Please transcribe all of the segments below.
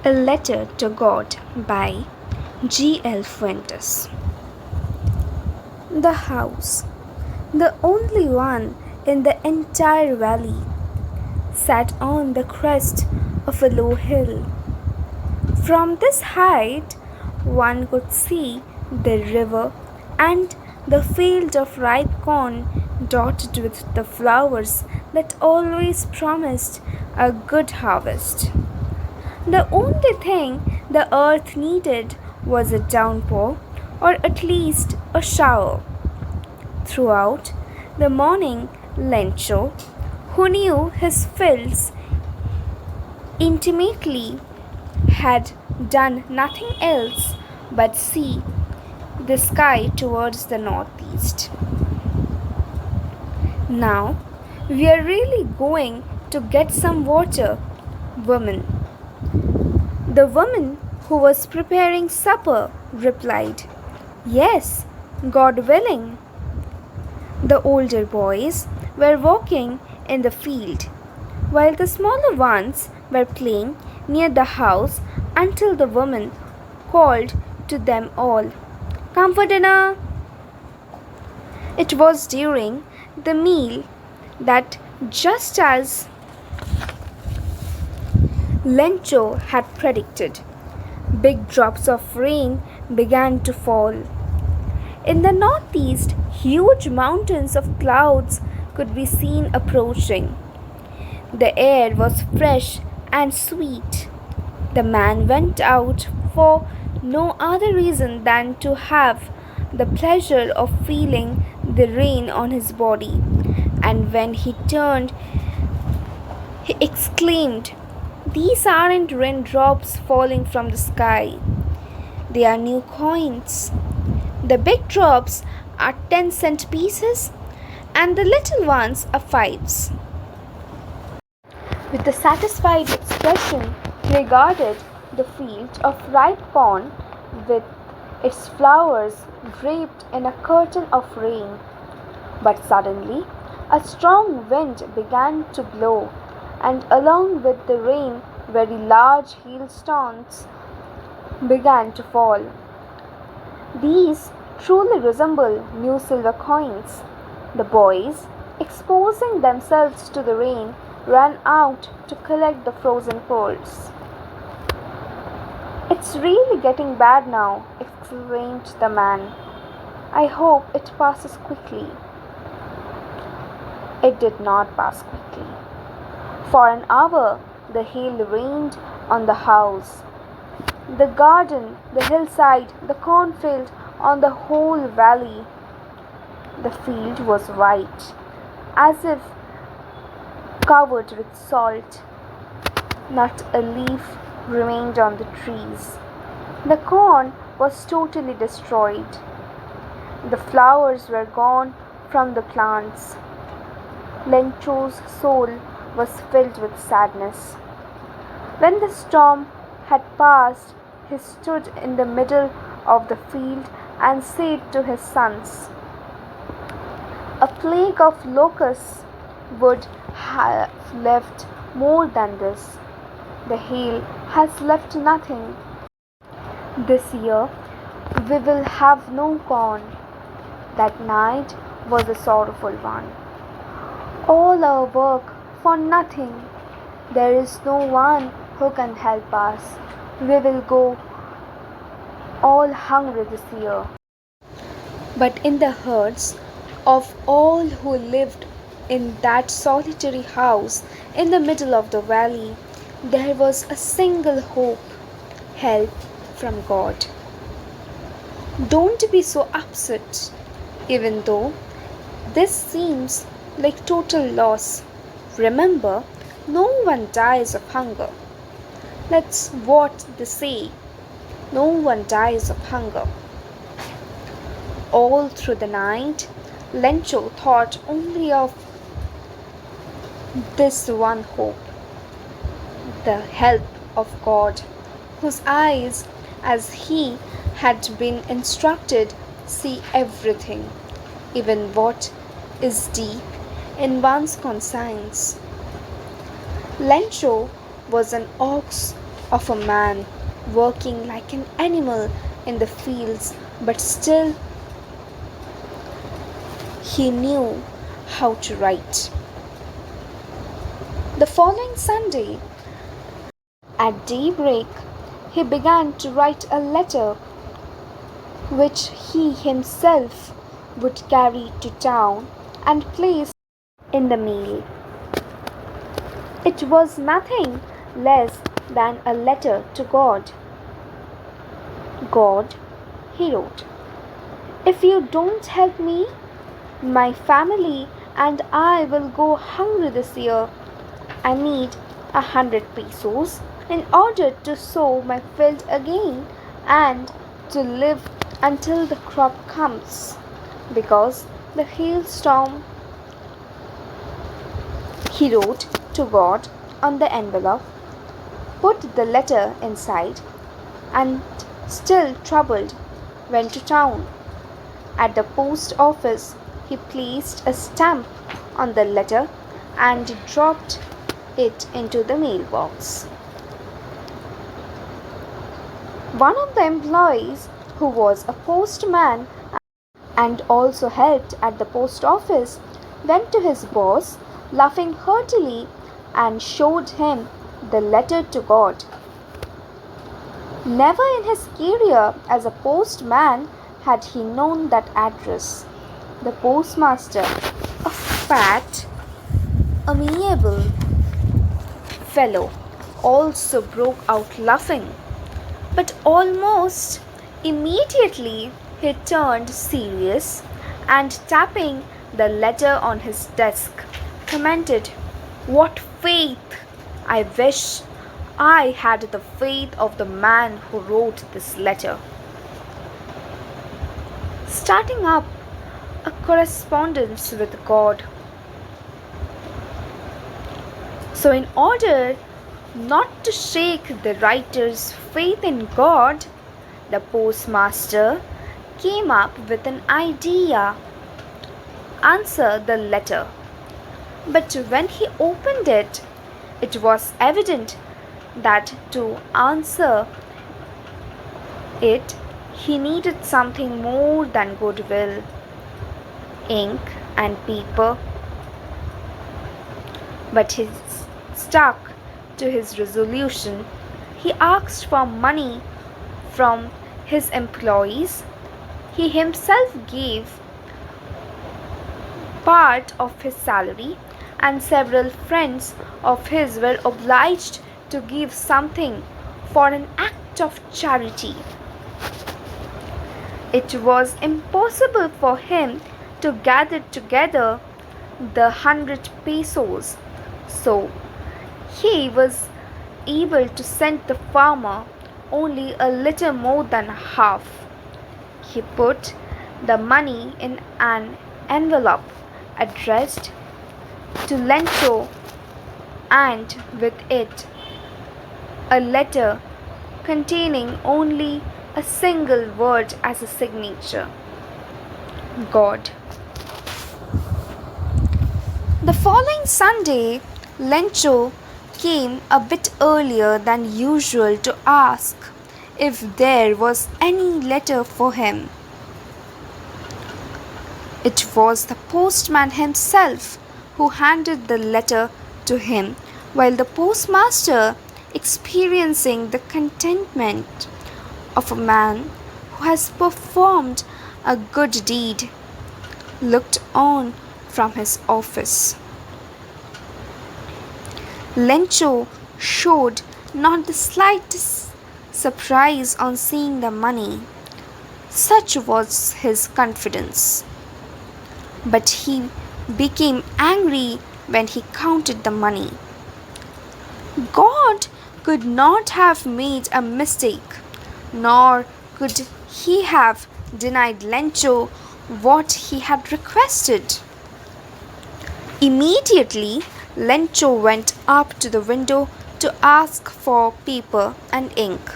A Letter to God by G. L. Fuentes. The house, the only one in the entire valley, sat on the crest of a low hill. From this height, one could see the river and the field of ripe corn dotted with the flowers that always promised a good harvest. The only thing the earth needed was a downpour, or at least a shower. Throughout the morning, Lencho, who knew his fields intimately, had done nothing else but see the sky towards the northeast. Now we are really going to get some water, woman. The woman who was preparing supper replied, "Yes, God willing." The older boys were walking in the field, while the smaller ones were playing near the house until the woman called to them all, "Come for dinner." It was during the meal that, just as Lencho had predicted, big drops of rain began to fall. In the northeast, huge mountains of clouds could be seen approaching. The air was fresh and sweet. The man went out for no other reason than to have the pleasure of feeling the rain on his body, and when he turned, he exclaimed, "These aren't raindrops falling from the sky. They are new coins. The big drops are 10-cent pieces, and the little ones are fives." With a satisfied expression, he regarded the field of ripe corn with its flowers draped in a curtain of rain. But suddenly, a strong wind began to blow, and along with the rain, very large hailstones began to fall. These truly resemble new silver coins. The boys, exposing themselves to the rain, ran out to collect the frozen pearls. "It's really getting bad now," exclaimed the man. "I hope it passes quickly." It did not pass quickly. For an hour, the hail rained on the house, the garden, the hillside, the cornfield, on the whole valley. The field was white, as if covered with salt. Not a leaf remained on the trees. The corn was totally destroyed. The flowers were gone from the plants. Lencho's soul was filled with sadness. When the storm had passed, he stood in the middle of the field and said to his sons, "A plague of locusts would have left more than this. The hail has left nothing. This year we will have no corn." That night was a sorrowful one. All our work for nothing. There is no one who can help us. We will go all hungry this year. But in the hearts of all who lived in that solitary house in the middle of the valley, there was a single hope: help from God. Don't be so upset, even though this seems like total loss. Remember, no one dies of hunger. That's what they say. No one dies of hunger. All through the night, Lencho thought only of this one hope: the help of God, whose eyes, as he had been instructed, see everything, even what is deep in one's conscience. Lencho was an ox of a man working like an animal in the fields, but still he knew how to write. The following Sunday, at daybreak, he began to write a letter which he himself would carry to town and place in the mail. It was nothing less than a letter to God. God, he wrote, if you don't help me, my family and I will go hungry this year. I need 100 pesos in order to sow my field again and to live until the crop comes, because the hailstorm. He wrote to God on the envelope, put the letter inside, and still troubled, went to town. At the post office, he placed a stamp on the letter and dropped it into the mailbox. One of the employees, who was a postman and also helped at the post office, went to his boss, laughing heartily, and showed him the letter to God. Never in his career as a postman had he known that address. The postmaster, a fat, amiable fellow, also broke out laughing. But almost immediately he turned serious and, tapping the letter on his desk, commented, "What faith! I wish I had the faith of the man who wrote this letter." Starting up a correspondence with God. So, in order not to shake the writer's faith in God, the postmaster came up with an idea. Answer the letter. But when he opened it, it was evident that to answer it, he needed something more than goodwill, ink, and paper. But he stuck to his resolution. He asked for money from his employees. He himself gave part of his salary, and several friends of his were obliged to give something for an act of charity. It was impossible for him to gather together the 100 pesos, so he was able to send the farmer only a little more than half. He put the money in an envelope addressed to Lencho, and with it a letter containing only a single word as a signature: God. The following Sunday, Lencho came a bit earlier than usual to ask if there was any letter for him. It was the postman himself who handed the letter to him, while the postmaster, experiencing the contentment of a man who has performed a good deed, looked on from his office. Lencho showed not the slightest surprise on seeing the money. Such was his confidence. But he became angry when he counted the money. God could not have made a mistake, nor could he have denied Lencho what he had requested. Immediately, Lencho went up to the window to ask for paper and ink.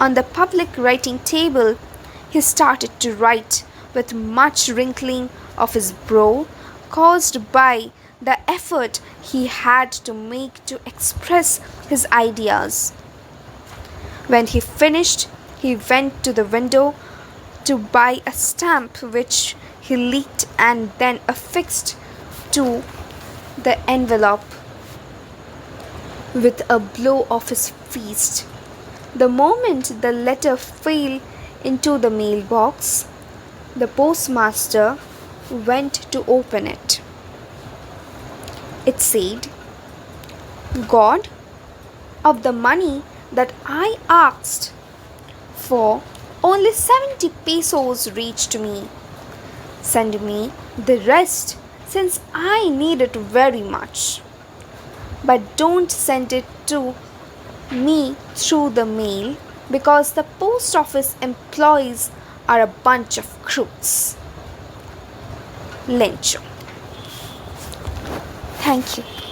On the public writing table, he started to write with much wrinkling of his brow, caused by the effort he had to make to express his ideas. When he finished, he went to the window to buy a stamp which he leaked and then affixed to the envelope with a blow of his fist. The moment the letter fell into the mailbox, the postmaster went to open it. It said, "God, of the money that I asked for, only 70 pesos reached me. Send me the rest since I need it very much. But don't send it to me through the mail because the post office employees are a bunch of crooks." Lencho. Thank you.